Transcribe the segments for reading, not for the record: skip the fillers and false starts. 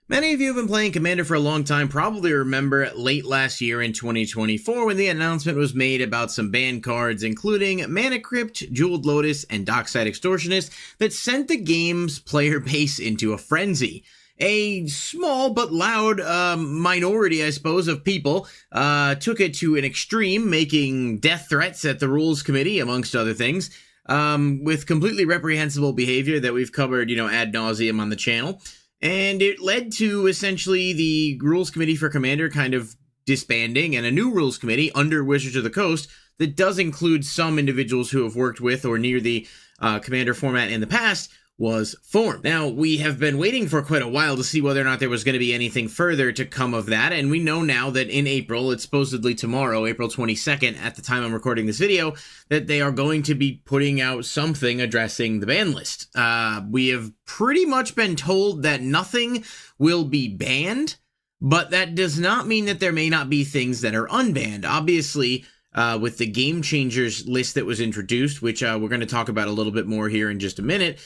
Many of you have been playing Commander for a long time probably remember late last year in 2024 when the announcement was made about some banned cards including Mana Crypt, Jeweled Lotus, and Dockside Extortionist that sent the game's player base into a frenzy. A small but loud minority, I suppose, of people took it to an extreme, making death threats at the Rules Committee, amongst other things, with completely reprehensible behavior that we've covered, ad nauseum on the channel. And it led to essentially the Rules Committee for Commander kind of disbanding and a new Rules Committee under Wizards of the Coast that does include some individuals who have worked with or near the Commander format in the past was formed. Now, we have been waiting for quite a while to see whether or not there was going to be anything further to come of that, and we know now that in April, it's supposedly tomorrow, April 22nd, at the time I'm recording this video, that they are going to be putting out something addressing the ban list. We have pretty much been told that nothing will be banned, but that does not mean that there may not be things that are unbanned. Obviously, with the Game Changers list that was introduced, which we're going to talk about a little bit more here in just a minute,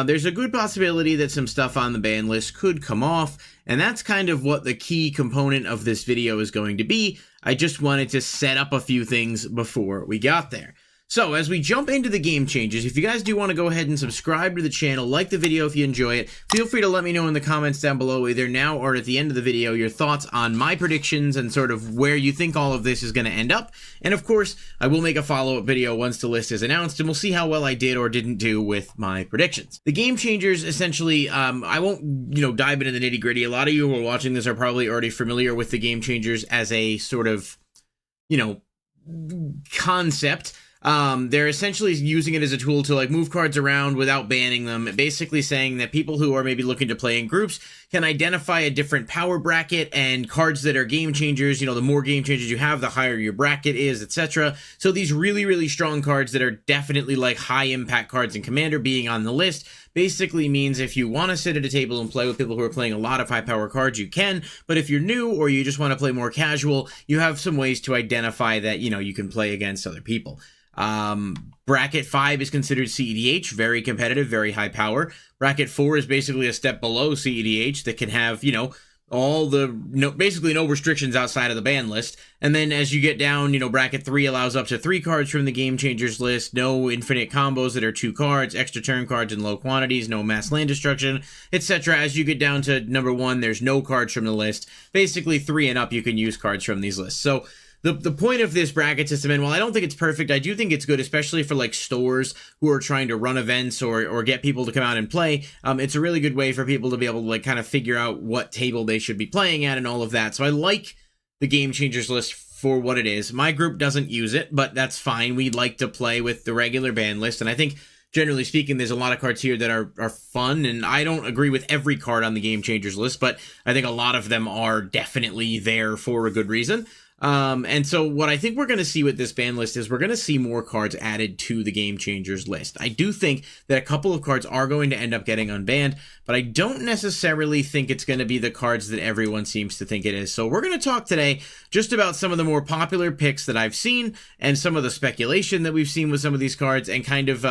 there's a good possibility that some stuff on the ban list could come off, and that's kind of what the key component of this video is going to be. I just wanted to set up a few things before we got there. So, as we jump into the Game Changers, if you guys do want to go ahead and subscribe to the channel, like the video if you enjoy it, feel free to let me know in the comments down below, either now or at the end of the video, your thoughts on my predictions and sort of where you think all of this is going to end up. And of course, I will make a follow-up video once the list is announced, and we'll see how well I did or didn't do with my predictions. The Game Changers, essentially, I won't, dive into the nitty-gritty. A lot of you who are watching this are probably already familiar with the Game Changers as a sort of, concept. They're essentially using it as a tool to move cards around without banning them, basically saying that people who are maybe looking to play in groups can identify a different power bracket and cards that are game changers. The more game changers you have, the higher your bracket is, etc. So these really, really strong cards that are definitely high impact cards in Commander being on the list basically means if you want to sit at a table and play with people who are playing a lot of high power cards, you can, but if you're new or you just want to play more casual, you have some ways to identify that, you can play against other people. Bracket 5 is considered CEDH, very competitive, very high power. Bracket 4 is basically a step below CEDH that can have, all the, basically no restrictions outside of the ban list. And then as you get down, bracket 3 allows up to 3 cards from the Game Changers list, no infinite combos that are 2 cards, extra turn cards in low quantities, no mass land destruction, etc. As you get down to number 1, there's no cards from the list. Basically 3 and up, you can use cards from these lists. So the point of this bracket system, and while I don't think it's perfect, I do think it's good, especially for stores who are trying to run events or get people to come out and play. It's a really good way for people to be able to kind of figure out what table they should be playing at and all of that. So I like the Game Changers list for what it is. My group doesn't use it, but that's fine. We like to play with the regular ban list, and I think generally speaking, there's a lot of cards here that are fun, and I don't agree with every card on the Game Changers list, but I think a lot of them are definitely there for a good reason. And so what I think we're going to see with this ban list is we're going to see more cards added to the Game Changers list. I do think that a couple of cards are going to end up getting unbanned, but I don't necessarily think it's going to be the cards that everyone seems to think it is. So we're going to talk today just about some of the more popular picks that I've seen and some of the speculation that we've seen with some of these cards and kind of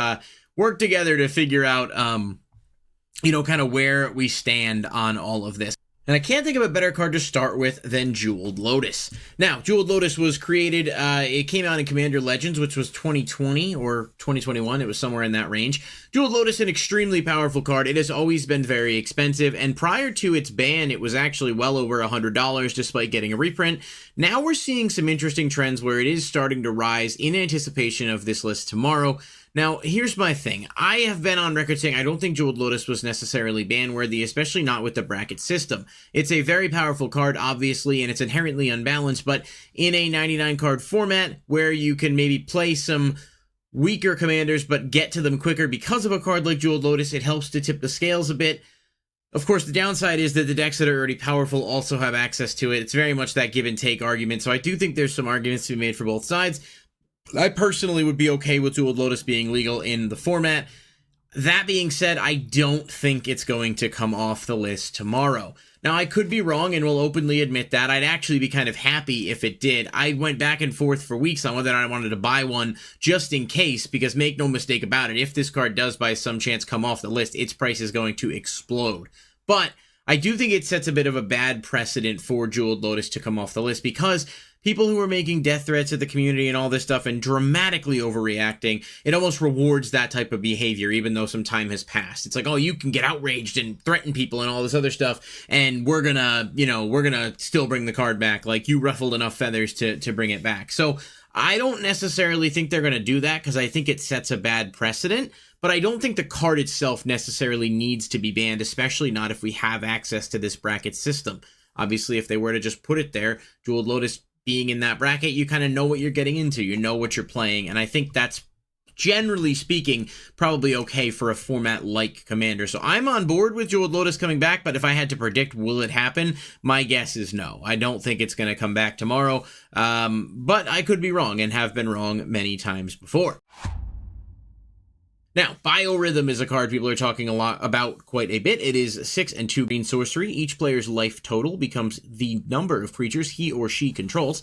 work together to figure out, kind of where we stand on all of this. And I can't think of a better card to start with than Jeweled Lotus. Now, Jeweled Lotus was created, it came out in Commander Legends, which was 2020 or 2021. It was somewhere in that range. Jeweled Lotus, an extremely powerful card. It has always been very expensive, and prior to its ban, it was actually well over $100 despite getting a reprint. Now we're seeing some interesting trends where it is starting to rise in anticipation of this list tomorrow. Now, here's my thing. I have been on record saying I don't think Jeweled Lotus was necessarily ban-worthy, especially not with the bracket system. It's a very powerful card, obviously, and it's inherently unbalanced, but in a 99-card format where you can maybe play some weaker commanders but get to them quicker because of a card like Jeweled Lotus, it helps to tip the scales a bit. Of course, the downside is that the decks that are already powerful also have access to it. It's very much that give-and-take argument, so I do think there's some arguments to be made for both sides. I personally would be okay with Jeweled Lotus being legal in the format. That being said, I don't think it's going to come off the list tomorrow. Now, I could be wrong and will openly admit that. I'd actually be kind of happy if it did. I went back and forth for weeks on whether or not I wanted to buy one just in case, because make no mistake about it, if this card does by some chance come off the list, its price is going to explode. But I do think it sets a bit of a bad precedent for Jeweled Lotus to come off the list, because people who are making death threats at the community and all this stuff and dramatically overreacting, it almost rewards that type of behavior, even though some time has passed. It's like, oh, you can get outraged and threaten people and all this other stuff, and we're gonna still bring the card back. Like, you ruffled enough feathers to bring it back. So I don't necessarily think they're gonna do that, because I think it sets a bad precedent. But I don't think the card itself necessarily needs to be banned, especially not if we have access to this bracket system. Obviously, if they were to just put it there, Jeweled Lotus being in that bracket, you kind of know what you're getting into. You know what you're playing. And I think that's, generally speaking, probably okay for a format like Commander. So I'm on board with Jeweled Lotus coming back, but if I had to predict, will it happen? My guess is no. I don't think it's going to come back tomorrow. But I could be wrong, and have been wrong many times before. Now, Bioythm is a card people are talking a lot about quite a bit. It is 6 and 2 green sorcery. Each player's life total becomes the number of creatures he or she controls.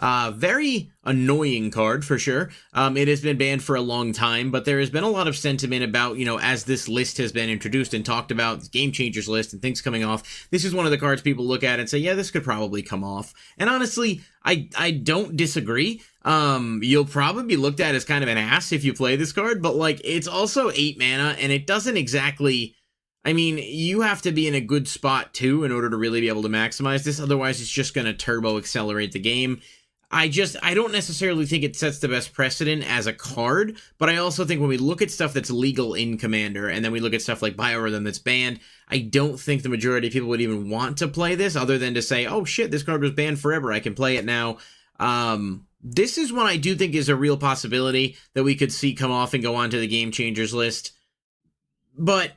Very annoying card for sure. It has been banned for a long time, but there has been a lot of sentiment about, as this list has been introduced and talked about, this Game Changers list and things coming off, this is one of the cards people look at and say, yeah, this could probably come off. And honestly, I don't disagree. You'll probably be looked at as kind of an ass if you play this card, but like, it's also 8 mana, and it doesn't exactly, I mean, you have to be in a good spot too in order to really be able to maximize this. Otherwise, it's just going to turbo accelerate the game. I don't necessarily think it sets the best precedent as a card, but I also think when we look at stuff that's legal in Commander, and then we look at stuff like Bioythm that's banned, I don't think the majority of people would even want to play this, other than to say, oh shit, this card was banned forever, I can play it now. This is one I do think is a real possibility that we could see come off and go onto the Game Changers list. But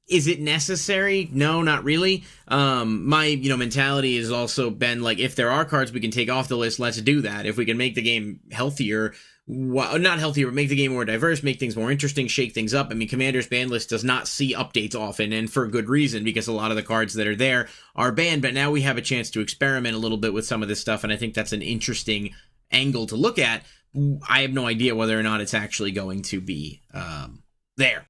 is it necessary? No, not really. My, mentality has also been like, if there are cards we can take off the list, let's do that. If we can make the game healthier, not healthier, but make the game more diverse, make things more interesting, shake things up. I mean, Commander's ban list does not see updates often, and for good reason, because a lot of the cards that are there are banned, but now we have a chance to experiment a little bit with some of this stuff, and I think that's an interesting angle to look at. I have no idea whether or not it's actually going to be there.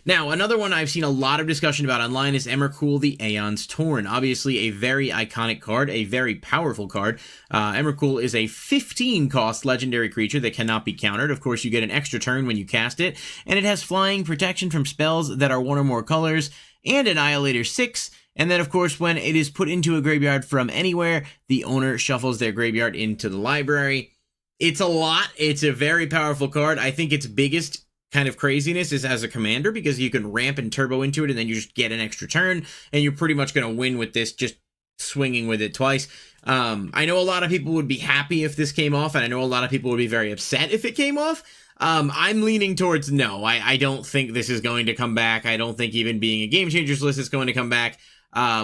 Now, another one I've seen a lot of discussion about online is Emer the Aeon's Torn. Obviously, a very iconic card, a very powerful card. Emer is a 15-cost legendary creature that cannot be countered. Of course, you get an extra turn when you cast it, and it has flying, protection from spells that are one or more colors, and Annihilator 6. And then, of course, when it is put into a graveyard from anywhere, the owner shuffles their graveyard into the library. It's a lot. It's a very powerful card. I think its biggest kind of craziness is as a commander, because you can ramp and turbo into it, and then you just get an extra turn, and you're pretty much going to win with this, just swinging with it twice. I know a lot of people would be happy if this came off, and I know a lot of people would be very upset if it came off. I'm leaning towards no. I don't think this is going to come back. I don't think even being a Game Changers list is going to come back.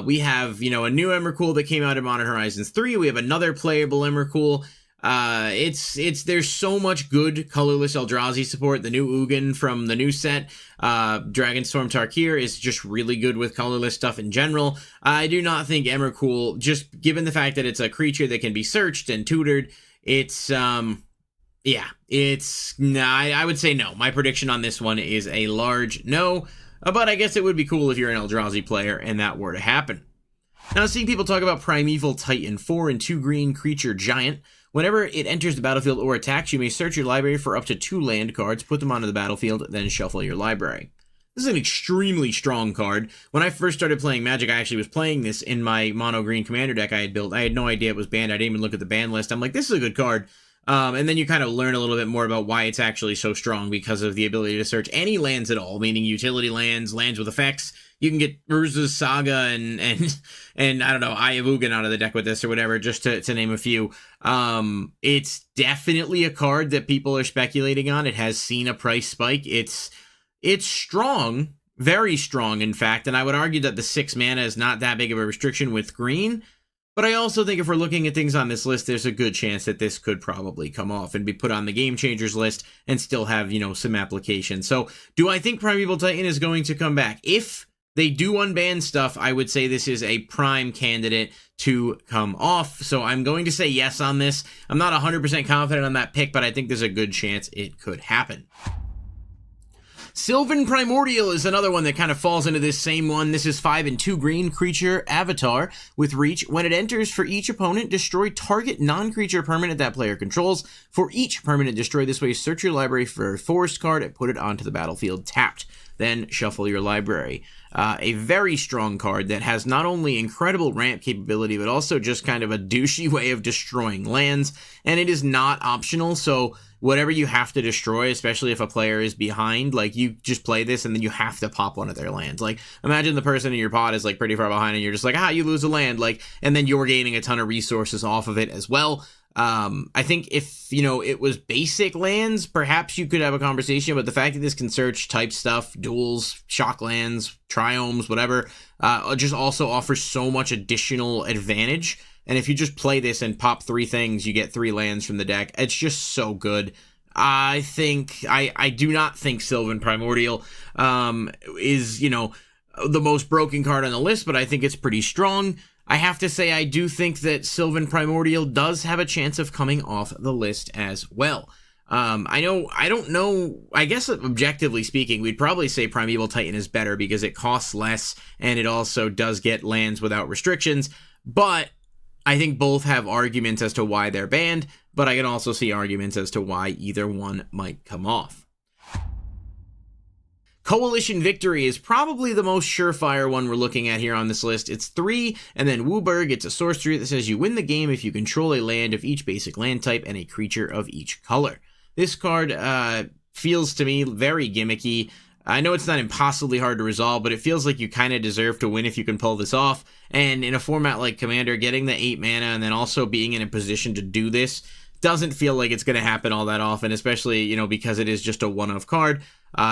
We have, a new Emer that came out in Modern Horizons 3. We have another playable Emer. There's so much good colorless Eldrazi support. The new Ugin from the new set, Dragonstorm Tarkir, is just really good with colorless stuff in general. I do not think Emer, just given the fact that it's a creature that can be searched and tutored, I would say no. My prediction on this one is a large no, but I guess it would be cool if you're an Eldrazi player and that were to happen. Now, seeing people talk about Primeval Titan, 4 and 2 green creature giant. Whenever it enters the battlefield or attacks, you may search your library for up to 2 land cards, put them onto the battlefield, then shuffle your library. This is an extremely strong card. When I first started playing Magic, I actually was playing this in my mono green commander deck I had built. I had no idea it was banned. I didn't even look at the ban list. I'm like, this is a good card. And then you kind of learn a little bit more about why it's actually so strong, because of the ability to search any lands at all, meaning utility lands, lands with effects. You can get Urza's Saga and I don't know, Eye of Ugin out of the deck with this or whatever, just to name a few. It's definitely a card that people are speculating on. It has seen a price spike. It's strong, very strong, in fact, and I would argue that the 6 mana is not that big of a restriction with green. But I also think if we're looking at things on this list, there's a good chance that this could probably come off and be put on the Game Changers list and still have, some application. So do I think Primeval Titan is going to come back? If they do unban stuff, I would say this is a prime candidate to come off. So I'm going to say yes on this. I'm not 100% confident on that pick, but I think there's a good chance it could happen. Silven Primordial is another one that kind of falls into this same one. This is 5 and 2 green creature avatar with reach. When it enters, for each opponent, destroy target non-creature permanent that player controls. For each permanent destroyed this way, search your library for a forest card and put it onto the battlefield tapped. Then shuffle your library. A very strong card that has not only incredible ramp capability, but also just kind of a douchey way of destroying lands. And it is not optional, so whatever you have to destroy, especially if a player is behind, like, you just play this and then you have to pop one of their lands. Like, imagine the person in your pod is like pretty far behind and you're just like, you lose a land, like, and then you're gaining a ton of resources off of it as well. I think if, it was basic lands, perhaps you could have a conversation, but the fact that this can search type stuff, duels, shock lands, triomes, whatever, just also offers so much additional advantage. And if you just play this and pop 3 things, you get 3 lands from the deck. It's just so good. I do not think Silven Primordial is, the most broken card on the list, but I think it's pretty strong. I have to say, I do think that Silven Primordial does have a chance of coming off the list as well. I don't know, I guess objectively speaking, we'd probably say Primeval Titan is better because it costs less and it also does get lands without restrictions, but I think both have arguments as to why they're banned, but I can also see arguments as to why either one might come off. Coalition Victory is probably the most surefire one we're looking at here on this list. It's 3, and then Wooburg, it's a sorcery that says you win the game if you control a land of each basic land type and a creature of each color. This card feels to me very gimmicky. I know it's not impossibly hard to resolve, but it feels like you kind of deserve to win if you can pull this off. And in a format like Commander, getting the 8 mana and then also being in a position to do this doesn't feel like it's going to happen all that often, especially, because it is just a one-of card.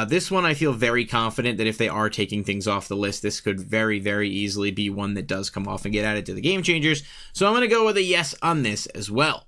This one, I feel very confident that if they are taking things off the list, this could very, very easily be one that does come off and get added to the Game Changers. So I'm going to go with a yes on this as well.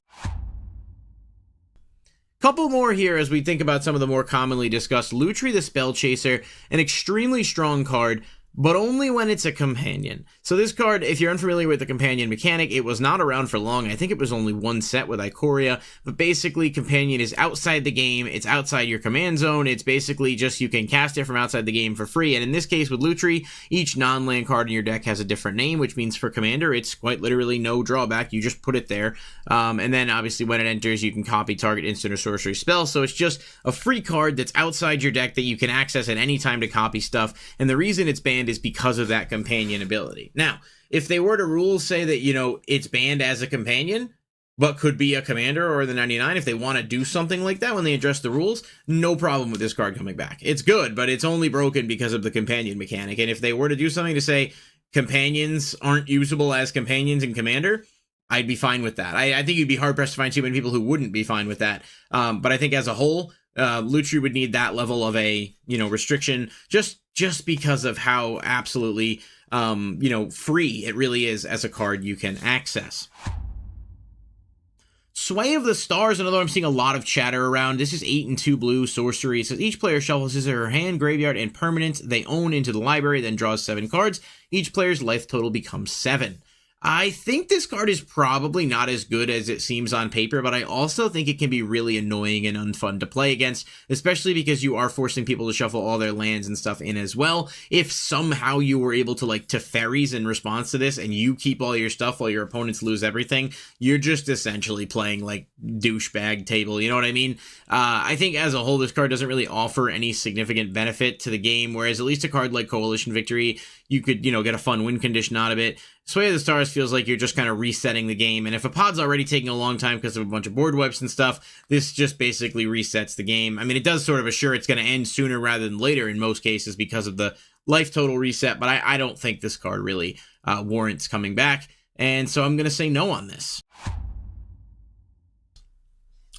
Couple more here as we think about some of the more commonly discussed. Lutri the Spell Chaser, an extremely strong card, but only when it's a companion. So this card, if you're unfamiliar with the companion mechanic, it was not around for long. I think it was only one set with Ikoria, but basically companion is outside the game, it's outside your command zone, it's basically just you can cast it from outside the game for free, and in this case with Lutri, each non-land card in your deck has a different name, which means for Commander, it's quite literally no drawback, you just put it there, and then obviously when it enters, you can copy target instant or sorcery spell, so it's just a free card that's outside your deck that you can access at any time to copy stuff, and the reason it's banned is because of that companion ability. Now, if they were to rules say that, it's banned as a companion, but could be a commander or the 99, if they want to do something like that when they address the rules, no problem with this card coming back. It's good, but it's only broken because of the companion mechanic. And if they were to do something to say companions aren't usable as companions in Commander, I'd be fine with that. I think you'd be hard-pressed to find too many people who wouldn't be fine with that. But I think as a whole, Lutri would need that level of a, restriction just because of how absolutely, free it really is as a card you can access. Sway of the Stars, another one I'm seeing a lot of chatter around. This is 8 and 2 blue sorcery. It says each player shuffles his or her hand, graveyard, and permanents they own into the library, then draws 7 cards. Each player's life total becomes 7. I think this card is probably not as good as it seems on paper, but I also think it can be really annoying and unfun to play against, especially because you are forcing people to shuffle all their lands and stuff in as well. If somehow you were able to Teferis in response to this and you keep all your stuff while your opponents lose everything, you're just essentially playing douchebag table, you know what I mean? I think as a whole, this card doesn't really offer any significant benefit to the game, whereas at least a card like Coalition Victory, you could, get a fun win condition out of it. Sway of the Stars feels like you're just kind of resetting the game, and if a pod's already taking a long time because of a bunch of board wipes and stuff, this just basically resets the game. I mean, it does sort of assure it's going to end sooner rather than later in most cases because of the life total reset, but I don't think this card really warrants coming back, and so I'm going to say no on this.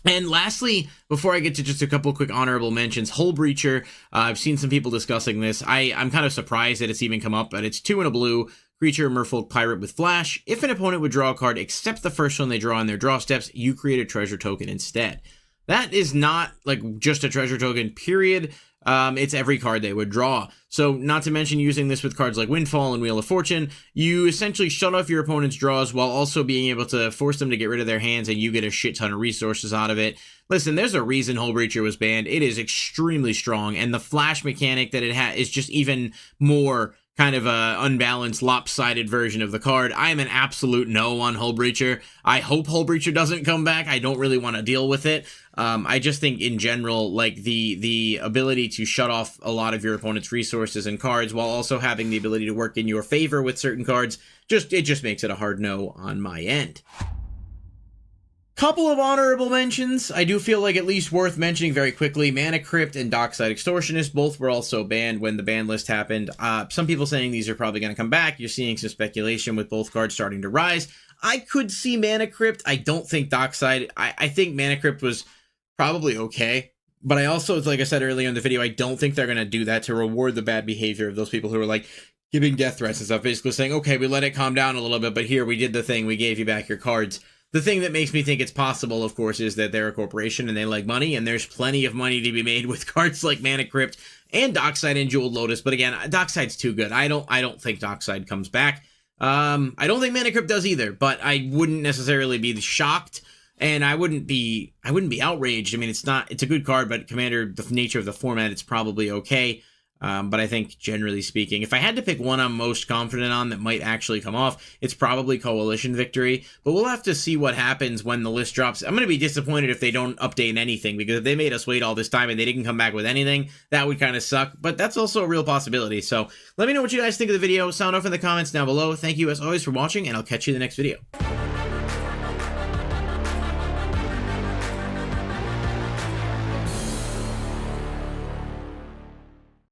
And lastly, before I get to just a couple quick honorable mentions, Hullbreacher, I've seen some people discussing this. I'm kind of surprised that it's even come up, but it's 2 and a blue, creature, Merfolk Pirate with Flash. If an opponent would draw a card except the first one they draw in their draw steps, you create a treasure token instead. That is not just a treasure token, period. it's every card they would draw. So not to mention using this with cards like Windfall and Wheel of Fortune, you essentially shut off your opponent's draws while also being able to force them to get rid of their hands, and you get a shit ton of resources out of it. Listen, there's a reason Hullbreacher was banned. It is extremely strong, and the flash mechanic that it has is just even more kind of a unbalanced, lopsided version of the card. I am an absolute no on Hullbreacher. I hope Hullbreacher doesn't come back. I don't really want to deal with it. I just think in general, like the ability to shut off a lot of your opponent's resources and cards while also having the ability to work in your favor with certain cards, it just makes it a hard no on my end. Couple of honorable mentions. I do feel like at least worth mentioning very quickly. Mana Crypt and Dockside Extortionist both were also banned when the ban list happened. Some people saying these are probably going to come back. You're seeing some speculation with both cards starting to rise. I could see Mana Crypt. I don't think Dockside. I think Mana Crypt was probably okay. But I also, like I said earlier in the video, I don't think they're going to do that to reward the bad behavior of those people who are like giving death threats and stuff. Basically saying, okay, we let it calm down a little bit, but here we did the thing. We gave you back your cards. The thing that makes me think it's possible, of course, is that they're a corporation and they like money, and there's plenty of money to be made with cards like Mana Crypt and Dockside and Jeweled Lotus. But again, Dockside's too good. I don't think Dockside comes back. I don't think Mana Crypt does either, but I wouldn't necessarily be shocked, and I wouldn't be outraged. I mean, it's a good card, but Commander, the nature of the format, it's probably okay. But I think, generally speaking, if I had to pick one I'm most confident on that might actually come off, it's probably Coalition Victory. But we'll have to see what happens when the list drops. I'm going to be disappointed if they don't update anything, because if they made us wait all this time and they didn't come back with anything, that would kind of suck. But that's also a real possibility. So let me know what you guys think of the video. Sound off in the comments down below. Thank you, as always, for watching, and I'll catch you in the next video.